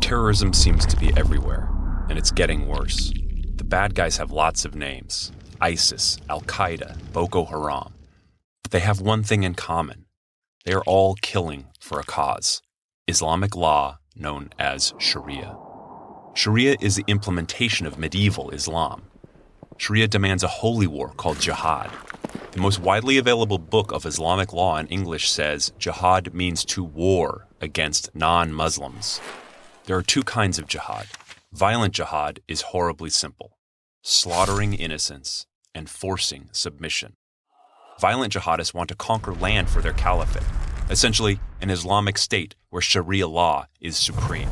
Terrorism seems to be everywhere, and it's getting worse. The bad guys have lots of names: ISIS, Al-Qaeda, Boko Haram. But they have one thing in common. They are all killing for a cause: Islamic law known as Sharia. Sharia is the implementation of medieval Islam. Sharia demands a holy war called Jihad. The most widely available book of Islamic law in English says Jihad means to war against non-Muslims. There are two kinds of jihad. Violent jihad is horribly simple: slaughtering innocents and forcing submission. Violent jihadists want to conquer land for their caliphate, essentially an Islamic state where Sharia law is supreme.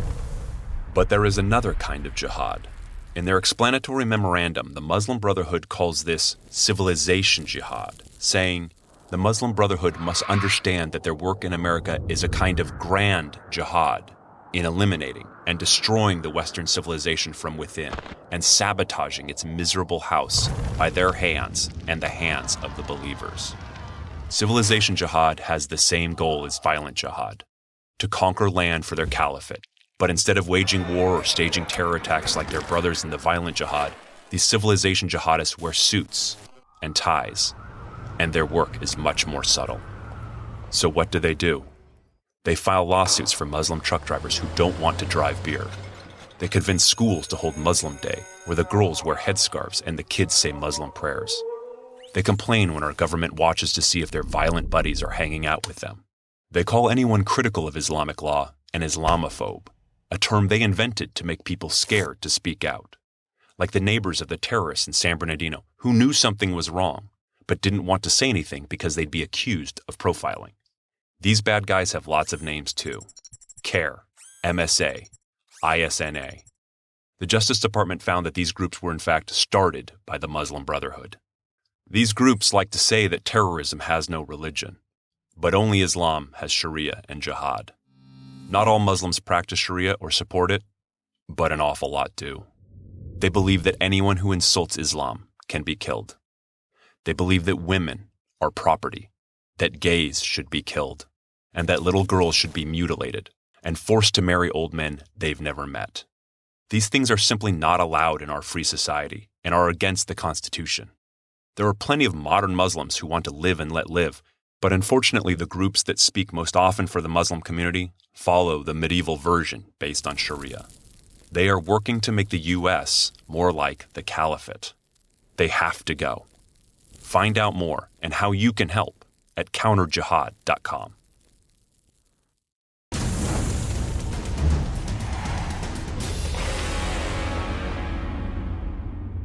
But there is another kind of jihad. In their explanatory memorandum, the Muslim Brotherhood calls this civilization jihad, saying the Muslim Brotherhood must understand that their work in America is a kind of grand jihad in eliminating and destroying the Western civilization from within and sabotaging its miserable house by their hands and the hands of the believers. Civilization jihad has the same goal as violent jihad: to conquer land for their caliphate. But instead of waging war or staging terror attacks like their brothers in the violent jihad, these civilization jihadists wear suits and ties, and their work is much more subtle. So what do? They file lawsuits for Muslim truck drivers who don't want to drive beer. They convince schools to hold Muslim Day, where the girls wear headscarves and the kids say Muslim prayers. They complain when our government watches to see if their violent buddies are hanging out with them. They call anyone critical of Islamic law an Islamophobe, a term they invented to make people scared to speak out. Like the neighbors of the terrorists in San Bernardino, who knew something was wrong, but didn't want to say anything because they'd be accused of profiling. These bad guys have lots of names too: CARE, MSA, ISNA. The Justice Department found that these groups were in fact started by the Muslim Brotherhood. These groups like to say that terrorism has no religion, but only Islam has Sharia and Jihad. Not all Muslims practice Sharia or support it, but an awful lot do. They believe that anyone who insults Islam can be killed. They believe that women are property, that gays should be killed, and that little girls should be mutilated and forced to marry old men they've never met. These things are simply not allowed in our free society and are against the Constitution. There are plenty of modern Muslims who want to live and let live, but unfortunately the groups that speak most often for the Muslim community follow the medieval version based on Sharia. They are working to make the U.S. more like the Caliphate. They have to go. Find out more and how you can help at counterjihad.com.